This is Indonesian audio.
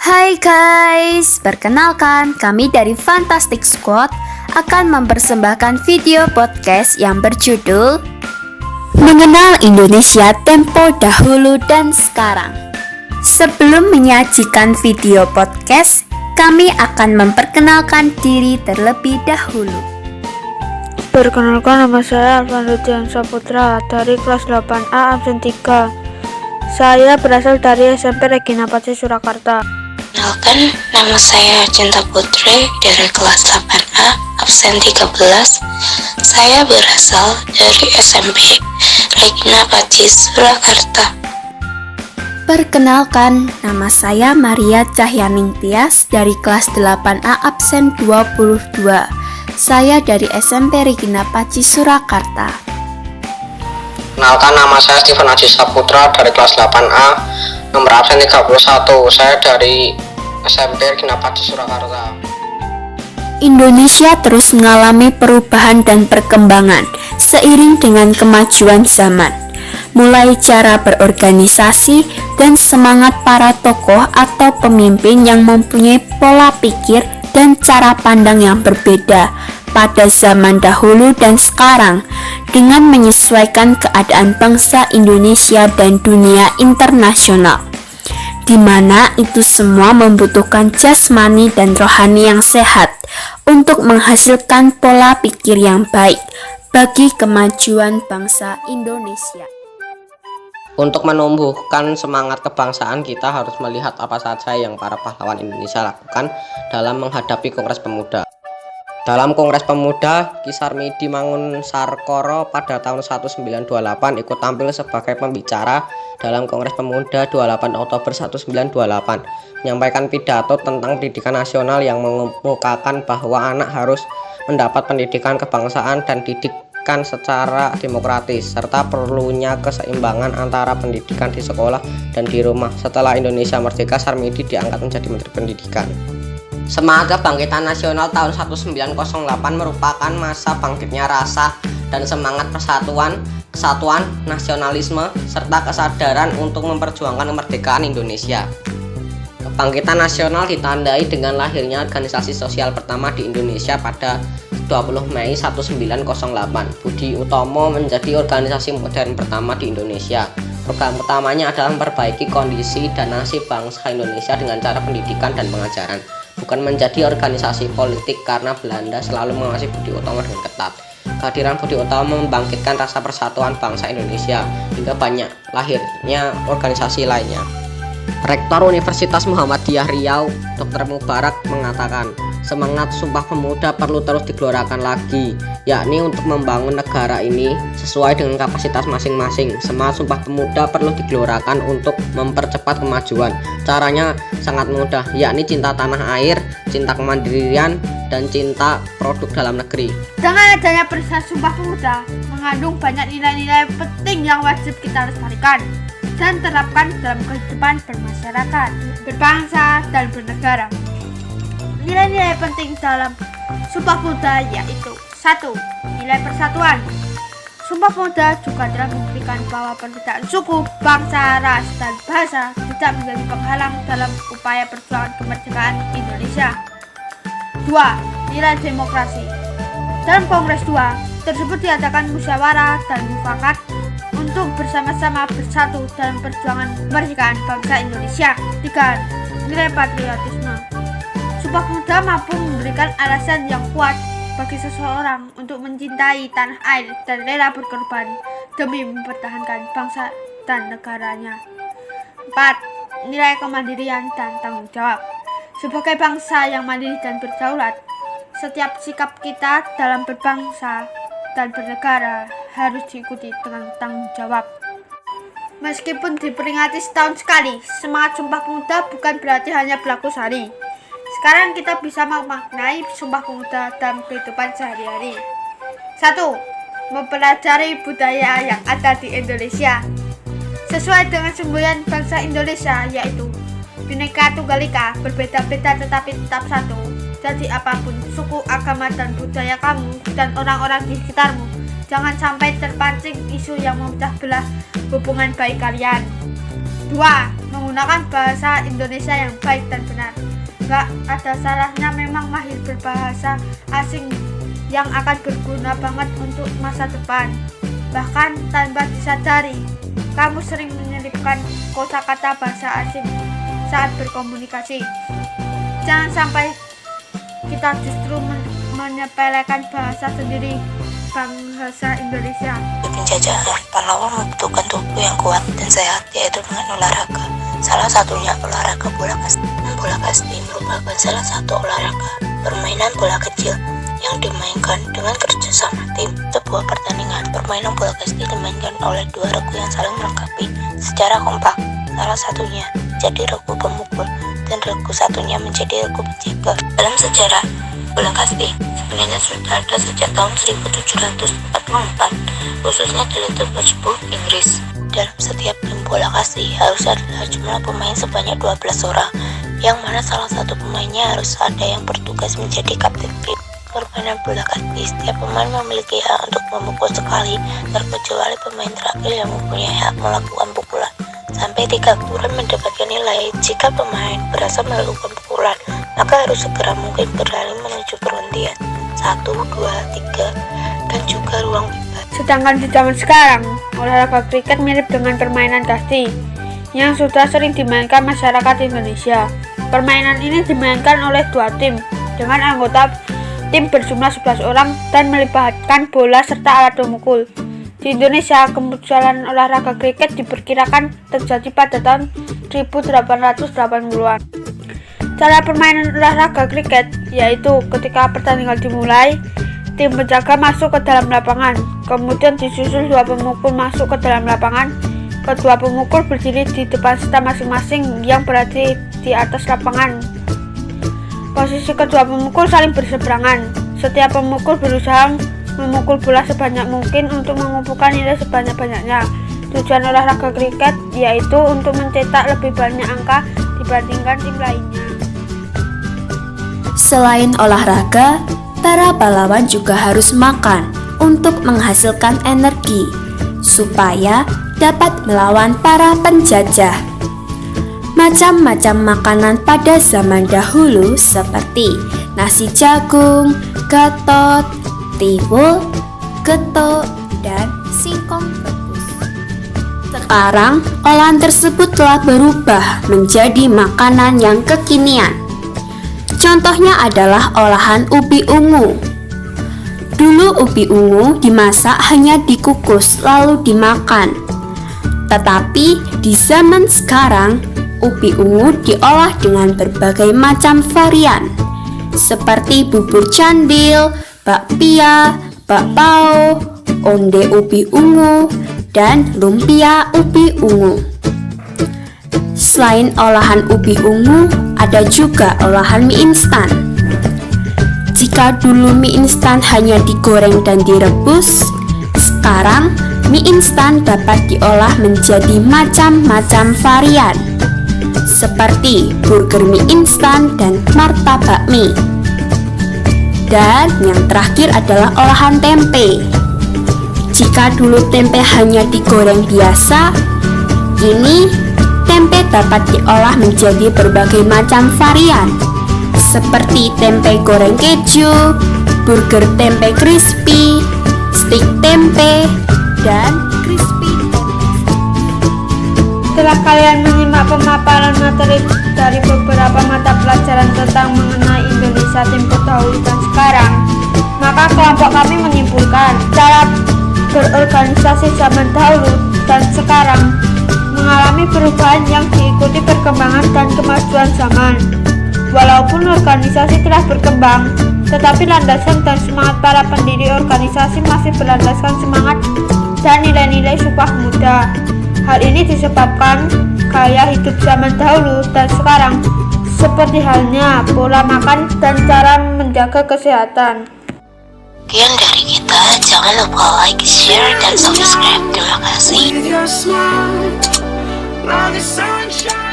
Hai guys, perkenalkan kami dari Fantastic Squad akan mempersembahkan video podcast yang berjudul Mengenal Indonesia Tempo Dahulu dan Sekarang. Sebelum menyajikan video podcast, kami akan memperkenalkan diri terlebih dahulu. Perkenalkan, nama saya Alvando Diansa Putra dari kelas 8A absen 3. Saya berasal dari SMP Regina Paci Surakarta. Perkenalkan, nama saya Cinta Putri dari kelas 8A absen 13. Saya berasal dari SMP Regina Paci Surakarta. Perkenalkan, nama saya Maria Cahyaning Tias dari kelas 8A absen 22. Saya dari SMP Regina Paci Surakarta. Kenalkan, nama saya Steven Aji Saputra dari kelas 8A nomor absen 31. Saya dari SMP Regina Paci Surakarta. Indonesia terus mengalami perubahan dan perkembangan seiring dengan kemajuan zaman. Mulai cara berorganisasi dan semangat para tokoh atau pemimpin yang mempunyai pola pikir dan cara pandang yang berbeda pada zaman dahulu dan sekarang dengan menyesuaikan keadaan bangsa Indonesia dan dunia internasional, di mana itu semua membutuhkan jasmani dan rohani yang sehat untuk menghasilkan pola pikir yang baik bagi kemajuan bangsa Indonesia. Untuk menumbuhkan semangat kebangsaan, kita harus melihat apa saja yang para pahlawan Indonesia lakukan dalam menghadapi Kongres Pemuda. Dalam Kongres Pemuda, Ki Sarmidi Mangunsarkoro pada tahun 1928 ikut tampil sebagai pembicara dalam Kongres Pemuda 28 Oktober 1928, menyampaikan pidato tentang pendidikan nasional yang mengemukakan bahwa anak harus mendapat pendidikan kebangsaan dan didikan secara demokratis, serta perlunya keseimbangan antara pendidikan di sekolah dan di rumah. Setelah Indonesia merdeka, Sarmidi diangkat menjadi Menteri Pendidikan. Semangat kebangkitan nasional tahun 1908 merupakan masa bangkitnya rasa dan semangat persatuan, kesatuan, nasionalisme, serta kesadaran untuk memperjuangkan kemerdekaan Indonesia. Kebangkitan nasional ditandai dengan lahirnya organisasi sosial pertama di Indonesia pada 20 Mei 1908. Budi Utomo menjadi organisasi modern pertama di Indonesia. Program utamanya adalah memperbaiki kondisi dan nasib bangsa Indonesia dengan cara pendidikan dan pengajaran, bukan menjadi organisasi politik karena Belanda selalu mengawasi Budi Utomo dengan ketat. Kehadiran Budi Utomo membangkitkan rasa persatuan bangsa Indonesia hingga banyak lahirnya organisasi lainnya. Rektor Universitas Muhammadiyah Riau, Dr. Mubarak mengatakan, semangat Sumpah Pemuda perlu terus digelorakan lagi, yakni untuk membangun negara ini sesuai dengan kapasitas masing-masing. Semangat Sumpah Pemuda perlu digelorakan untuk mempercepat kemajuan. Caranya sangat mudah, yakni cinta tanah air, cinta kemandirian, dan cinta produk dalam negeri. Dengan adanya perusahaan Sumpah Pemuda mengandung banyak nilai-nilai penting yang wajib kita lestarikan dan terapkan dalam kehidupan bermasyarakat, berbangsa, dan bernegara. Nilai-nilai penting dalam Sumpah Pemuda yaitu 1. Nilai persatuan. Sumpah Pemuda juga telah membuktikan bahwa perbedaan suku, bangsa, ras, dan bahasa tidak menjadi penghalang dalam upaya perjuangan kemerdekaan Indonesia. 2. Nilai demokrasi. Dalam Kongres 2 tersebut diadakan musyawarah dan mufakat untuk bersama-sama bersatu dalam perjuangan kemerdekaan bangsa Indonesia. 3. Nilai patriotisme. Sumpah Pemuda mampu memberikan alasan yang kuat bagi seseorang untuk mencintai tanah air dan rela berkorban demi mempertahankan bangsa dan negaranya. 4. Nilai kemandirian dan tanggung jawab. Sebagai bangsa yang mandiri dan berdaulat, setiap sikap kita dalam berbangsa dan bernegara harus diikuti dengan tanggung jawab. Meskipun diperingati setahun sekali, semangat Sumpah Pemuda bukan berarti hanya berlaku sehari. Sekarang kita bisa memaknai Sumpah Pemuda dalam kehidupan sehari-hari. 1. Mempelajari budaya yang ada di Indonesia sesuai dengan semboyan bangsa Indonesia, yaitu Bhinneka Tunggal Ika, berbeda-beda tetapi tetap satu. Jadi apapun suku, agama, dan budaya kamu dan orang-orang di sekitarmu, jangan sampai terpancing isu yang memecah belah hubungan baik kalian. Dua, menggunakan bahasa Indonesia yang baik dan benar. Gak ada salahnya memang mahir berbahasa asing yang akan berguna banget untuk masa depan. Bahkan tanpa disadari, kamu sering menyelipkan kosakata bahasa asing saat berkomunikasi. Jangan sampai kita justru menyepelekan bahasa sendiri, bahasa Indonesia. Penjajahan, pahlawan membutuhkan tubuh yang kuat dan sehat, yaitu dengan olahraga. Salah satunya olahraga bola kasti. Bola kasti merupakan salah satu olahraga permainan bola kecil yang dimainkan dengan kerjasama tim. Sebuah pertandingan permainan bola kasti dimainkan oleh dua regu yang saling melengkapi secara kompak. Salah satunya menjadi regu pemukul dan regu satunya menjadi regu penjaga. Dalam sejarah bola kasti sebenarnya sudah ada sejak tahun 1744, khususnya di Liverpool, Inggris. Dalam setiap tim bola kasti harus ada jumlah pemain sebanyak 12 orang, yang mana salah satu pemainnya harus ada yang bertugas menjadi kapten tim. Permainan bola kasti, setiap pemain memiliki hak untuk memukul sekali, terkecuali pemain terakhir yang mempunyai hak melakukan pukulan sampai 3 pukulan mendapatkan nilai. Jika pemain berhasil melakukan pukulan, maka harus segera mungkin berlari menuju perhentian 1, 2, 3 dan juga ruang bebas. Sedangkan di zaman sekarang, olahraga kriket mirip dengan permainan kasti yang sudah sering dimainkan masyarakat Indonesia. Permainan ini dimainkan oleh 2 tim dengan anggota tim berjumlah 11 orang dan melibatkan bola serta alat pemukul. Di Indonesia, kemunculan olahraga kriket diperkirakan terjadi pada tahun 1880-an. Cara permainan olahraga kriket yaitu ketika pertandingan dimulai, tim penjaga masuk ke dalam lapangan, kemudian disusul 2 pemukul masuk ke dalam lapangan. Kedua pemukul berdiri di depan stam masing-masing yang berada di atas lapangan. Posisi kedua pemukul saling berseberangan. Setiap pemukul berusaha memukul bola sebanyak mungkin untuk mengumpulkan nilai sebanyak-banyaknya. Tujuan olahraga kriket yaitu untuk mencetak lebih banyak angka dibandingkan tim lainnya. Selain olahraga, para pahlawan juga harus makan untuk menghasilkan energi supaya dapat melawan para penjajah. Macam-macam makanan pada zaman dahulu seperti nasi jagung, gatot, tiwul, getuk, dan singkong rebus. Sekarang, olahan tersebut telah berubah menjadi makanan yang kekinian. Contohnya adalah olahan ubi ungu. Dulu ubi ungu dimasak hanya dikukus lalu dimakan. Tetapi di zaman sekarang, ubi ungu diolah dengan berbagai macam varian seperti bubur candil, bakpia, bakpao, onde ubi ungu, dan lumpia ubi ungu. Selain olahan ubi ungu, ada juga olahan mie instan. Jika dulu mie instan hanya digoreng dan direbus, sekarang mie instan dapat diolah menjadi macam-macam varian seperti burger mie instan dan martabak mie. Dan yang terakhir adalah olahan tempe. Jika dulu tempe hanya digoreng biasa, kini tempe dapat diolah menjadi berbagai macam varian seperti tempe goreng keju, burger tempe crispy, stik tempe, dan crispy tempe. Setelah kalian menyimak pemaparan materi dari beberapa mata pelajaran tentang mengenai Indonesia tempo dahulu dan sekarang, maka kelompok kami menyimpulkan cara berorganisasi zaman dahulu dan sekarang mengalami perubahan yang diikuti perkembangan dan kemajuan zaman. Walaupun organisasi telah berkembang, tetapi landasan dan semangat para pendiri organisasi masih berlandaskan semangat dan nilai-nilai Sumpah Pemuda. Hal ini disebabkan gaya hidup zaman dahulu dan sekarang, seperti halnya pola makan dan cara menjaga kesehatan. Sekian dari kita, jangan lupa like, share, dan subscribe. Terima kasih. With your smile, like the sunshine.